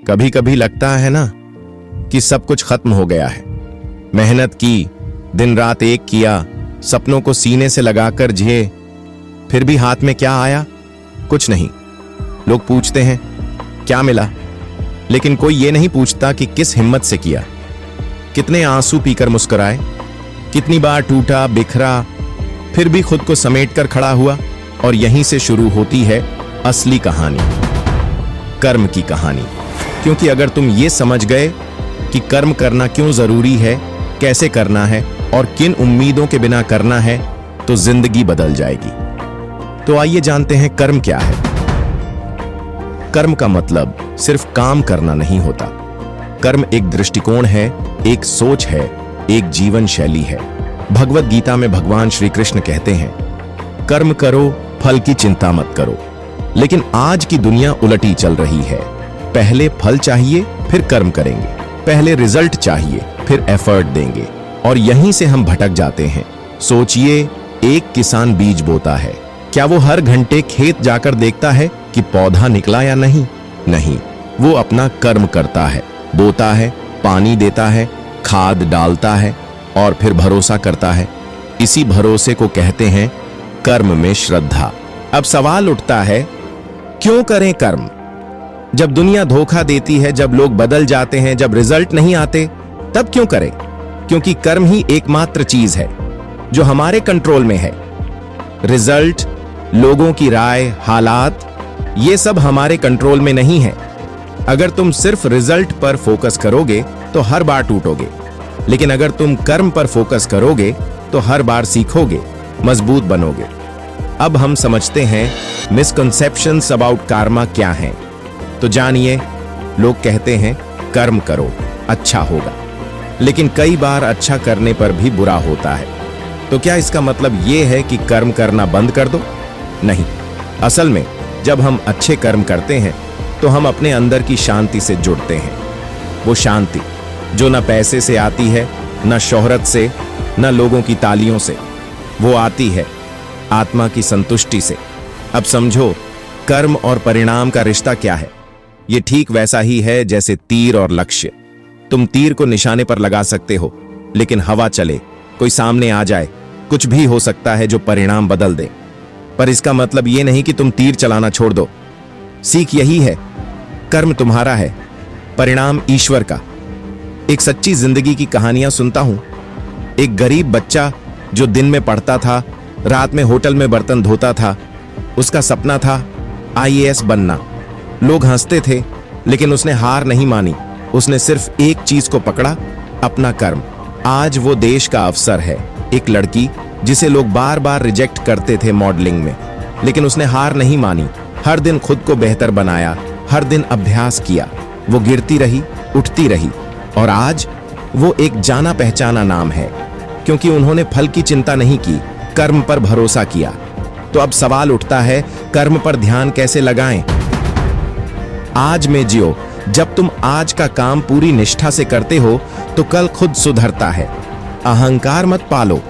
कभी कभी लगता है ना कि सब कुछ खत्म हो गया है। मेहनत की, दिन रात एक किया, सपनों को सीने से लगाकर जिए, फिर भी हाथ में क्या आया? कुछ नहीं। लोग पूछते हैं क्या मिला, लेकिन कोई ये नहीं पूछता कि किस हिम्मत से किया, कितने आंसू पीकर मुस्कुराए, कितनी बार टूटा बिखरा, फिर भी खुद को समेटकर खड़ा हुआ। और यहीं से शुरू होती है असली कहानी, कर्म की कहानी। क्योंकि अगर तुम ये समझ गए कि कर्म करना क्यों जरूरी है, कैसे करना है और किन उम्मीदों के बिना करना है, तो जिंदगी बदल जाएगी। तो आइए जानते हैं कर्म क्या है। कर्म का मतलब सिर्फ काम करना नहीं होता। कर्म एक दृष्टिकोण है, एक सोच है, एक जीवन शैली है। भगवत गीता में भगवान श्री कृष्ण कहते हैं, कर्म करो, फल की चिंता मत करो। लेकिन आज की दुनिया उलटी चल रही है। पहले फल चाहिए, फिर कर्म करेंगे। पहले रिजल्ट चाहिए, फिर एफर्ट देंगे। और यहीं से हम भटक जाते हैं। सोचिए, एक किसान बीज बोता है, क्या वो हर घंटे खेत जाकर देखता है कि पौधा निकला या नहीं? नहीं, वो अपना कर्म करता है, बोता है, पानी देता है, खाद डालता है और फिर भरोसा करता है। इसी भरोसे को कहते हैं कर्म में श्रद्धा। अब सवाल उठता है, क्यों करें कर्म? जब दुनिया धोखा देती है, जब लोग बदल जाते हैं, जब रिजल्ट नहीं आते, तब क्यों करें? क्योंकि कर्म ही एकमात्र चीज है जो हमारे कंट्रोल में है। रिजल्ट, लोगों की राय, हालात, ये सब हमारे कंट्रोल में नहीं है। अगर तुम सिर्फ रिजल्ट पर फोकस करोगे तो हर बार टूटोगे, लेकिन अगर तुम कर्म पर फोकस करोगे तो हर बार सीखोगे, मजबूत बनोगे। अब हम समझते हैं मिसकंसेप्शंस अबाउट कर्मा क्या हैं। तो जानिए, लोग कहते हैं कर्म करो, अच्छा होगा, लेकिन कई बार अच्छा करने पर भी बुरा होता है। तो क्या इसका मतलब यह है कि कर्म करना बंद कर दो? नहीं। असल में जब हम अच्छे कर्म करते हैं तो हम अपने अंदर की शांति से जुड़ते हैं। वो शांति जो न पैसे से आती है, न शोहरत से, न लोगों की तालियों से। वो आती है आत्मा की संतुष्टि से। अब समझो, कर्म और परिणाम का रिश्ता क्या है। ये ठीक वैसा ही है जैसे तीर और लक्ष्य। तुम तीर को निशाने पर लगा सकते हो, लेकिन हवा चले, कोई सामने आ जाए, कुछ भी हो सकता है जो परिणाम बदल दे। पर इसका मतलब ये नहीं कि तुम तीर चलाना छोड़ दो। सीख यही है, कर्म तुम्हारा है, परिणाम ईश्वर का। एक सच्ची जिंदगी की कहानियां सुनता हूं। एक गरीब बच्चा जो दिन में पढ़ता था, रात में होटल में बर्तन धोता था। उसका सपना था IAS बनना। लोग हंसते थे, लेकिन उसने हार नहीं मानी। उसने सिर्फ एक चीज को पकड़ा, अपना कर्म। आज वो देश का अफसर है। एक लड़की जिसे लोग बार बार रिजेक्ट करते थे मॉडलिंग में, लेकिन उसने हार नहीं मानी। हर दिन खुद को बेहतर बनाया, हर दिन अभ्यास किया। वो गिरती रही, उठती रही, और आज वो एक जाना पहचाना नाम है, क्योंकि उन्होंने फल की चिंता नहीं की, कर्म पर भरोसा किया। तो अब सवाल उठता है, कर्म पर ध्यान कैसे लगाएं? आज में जियो। जब तुम आज का काम पूरी निष्ठा से करते हो तो कल खुद सुधरता है। अहंकार मत पालो।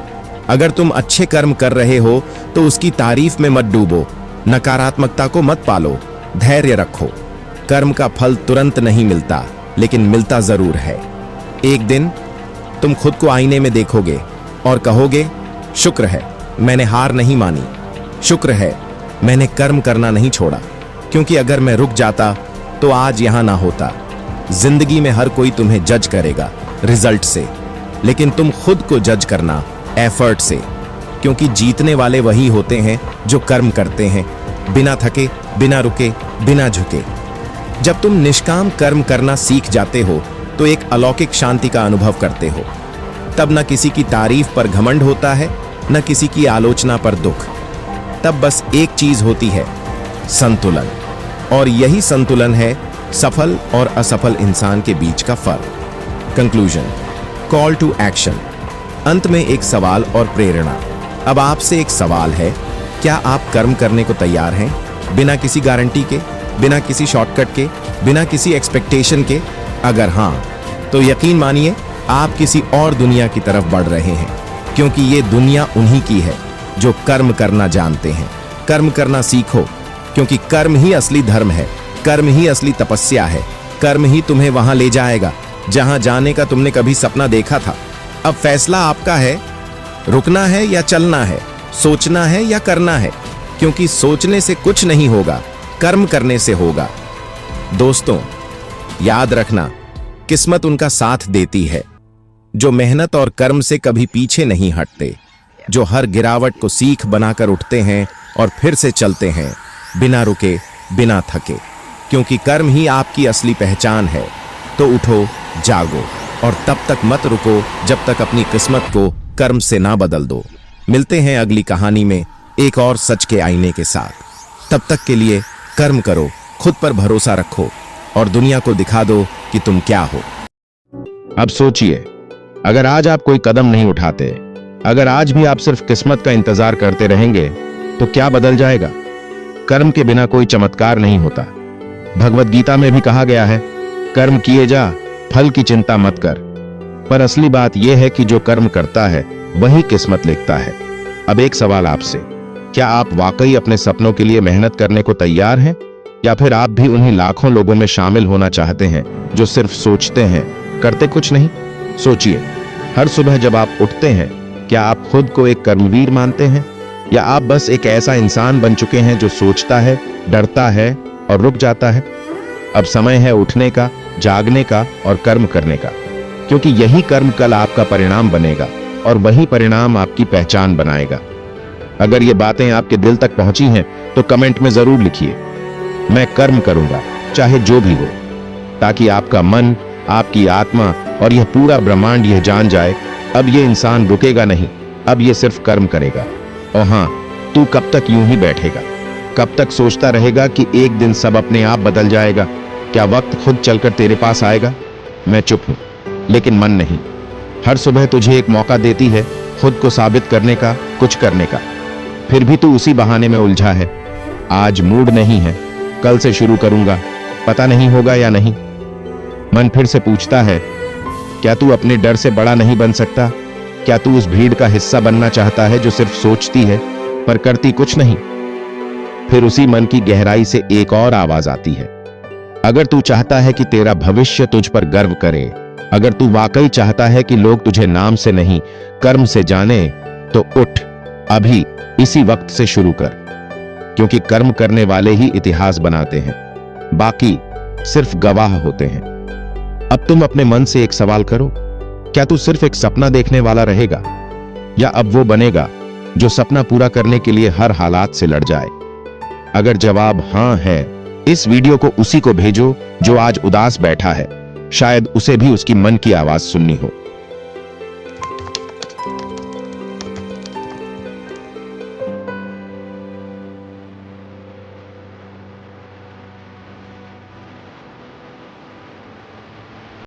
अगर तुम अच्छे कर्म कर रहे हो तो उसकी तारीफ में मत डूबो। नकारात्मकता को मत पालो, धैर्य रखो। कर्म का फल तुरंत नहीं मिलता, लेकिन मिलता जरूर है। एक दिन तुम खुद को आईने में देखोगे और कहोगे, शुक्र है मैंने हार नहीं मानी, शुक्र है मैंने कर्म करना नहीं छोड़ा। क्योंकि अगर मैं रुक जाता तो आज यहां ना होता। जिंदगी में हर कोई तुम्हें जज करेगा रिजल्ट से, लेकिन तुम खुद को जज करना एफर्ट से। क्योंकि जीतने वाले वही होते हैं जो कर्म करते हैं, बिना थके, बिना रुके, बिना झुके। जब तुम निष्काम कर्म करना सीख जाते हो तो एक अलौकिक शांति का अनुभव करते हो। तब न किसी की तारीफ पर घमंड होता है, न किसी की आलोचना पर दुख। तब बस एक चीज होती है, संतुलन। और यही संतुलन है सफल और असफल इंसान के बीच का फर्क। Conclusion, call to action. अंत में एक सवाल और प्रेरणा। अब आपसे एक सवाल है, क्या आप कर्म करने को तैयार हैं? बिना किसी गारंटी के, बिना किसी शॉर्टकट के, बिना किसी एक्सपेक्टेशन के? अगर हां, तो यकीन मानिए आप किसी और दुनिया की तरफ बढ़ रहे हैं। क्योंकि ये दुनिया उन्हीं की है जो कर्म करना जानते हैं। कर्म करना सीखो, क्योंकि कर्म ही असली धर्म है, कर्म ही असली तपस्या है, कर्म ही तुम्हें वहां ले जाएगा जहां जाने का तुमने कभी सपना देखा था। अब फैसला आपका है, रुकना है या चलना है, सोचना है या करना है, क्योंकि सोचने से कुछ नहीं होगा, कर्म करने से होगा। दोस्तों, याद रखना, किस्मत उनका साथ देती है जो मेहनत और कर्म से कभी पीछे नहीं हटते, जो हर गिरावट को सीख बनाकर उठते हैं और फिर से चलते हैं, बिना रुके, बिना थके, क्योंकि कर्म ही आपकी असली पहचान है। तो उठो, जागो और तब तक मत रुको जब तक अपनी किस्मत को कर्म से ना बदल दो। मिलते हैं अगली कहानी में एक और सच के आईने के साथ। तब तक के लिए कर्म करो, खुद पर भरोसा रखो और दुनिया को दिखा दो कि तुम क्या हो। अब सोचिए, अगर आज आप कोई कदम नहीं उठाते, अगर आज भी आप सिर्फ किस्मत का इंतजार करते रहेंगे, तो क्या बदल जाएगा? कर्म के बिना कोई चमत्कार नहीं होता। भगवत गीता में भी कहा गया है, कर्म किए जा, फल की चिंता मत कर। पर असली बात यह है कि जो कर्म करता है वही किस्मत लिखता है। अब एक सवाल आपसे, क्या आप वाकई अपने सपनों के लिए मेहनत करने को तैयार हैं, या फिर आप भी उन्हीं लाखों लोगों में शामिल होना चाहते हैं जो सिर्फ सोचते हैं, करते कुछ नहीं? सोचिए, हर सुबह जब आप उठते हैं, क्या आप खुद को एक कर्मवीर मानते हैं, या आप बस एक ऐसा इंसान बन चुके हैं जो सोचता है, डरता है और रुक जाता है? अब समय है उठने का, जागने का और कर्म करने का, क्योंकि यही कर्म कल आपका परिणाम बनेगा और वही परिणाम आपकी पहचान बनाएगा। अगर ये बातें आपके दिल तक पहुंची हैं तो कमेंट में जरूर लिखिए, मैं कर्म करूंगा, चाहे जो भी हो, ताकि आपका मन, आपकी आत्मा और यह पूरा ब्रह्मांड यह जान जाए, अब ये इंसान रुकेगा नहीं, अब ये सिर्फ कर्म करेगा। और हाँ, तू कब तक यूं ही बैठेगा? कब तक सोचता रहेगा कि एक दिन सब अपने आप बदल जाएगा? क्या वक्त खुद चलकर तेरे पास आएगा? मैं चुप हूं, लेकिन मन नहीं। हर सुबह तुझे एक मौका देती है खुद को साबित करने का, कुछ करने का। फिर भी तू उसी बहाने में उलझा है। आज मूड नहीं है, कल से शुरू करूंगा, पता नहीं होगा या नहीं। मन फिर से पूछता है, क्या तू अपने डर से बड़ा नहीं बन सकता? क्या तू उस भीड़ का हिस्सा बनना चाहता है जो सिर्फ सोचती है पर करती कुछ नहीं? फिर उसी मन की गहराई से एक और आवाज आती है, अगर तू चाहता है कि तेरा भविष्य तुझ पर गर्व करे, अगर तू वाकई चाहता है कि लोग तुझे नाम से नहीं कर्म से जाने, तो उठ, अभी इसी वक्त से शुरू कर, क्योंकि कर्म करने वाले ही इतिहास बनाते हैं, बाकी सिर्फ गवाह होते हैं। अब तुम अपने मन से एक सवाल करो, क्या तू सिर्फ एक सपना देखने वाला रहेगा, या अब वो बनेगा जो सपना पूरा करने के लिए हर हालात से लड़ जाए? अगर जवाब हां है, इस वीडियो को उसी को भेजो जो आज उदास बैठा है, शायद उसे भी उसकी मन की आवाज सुननी हो।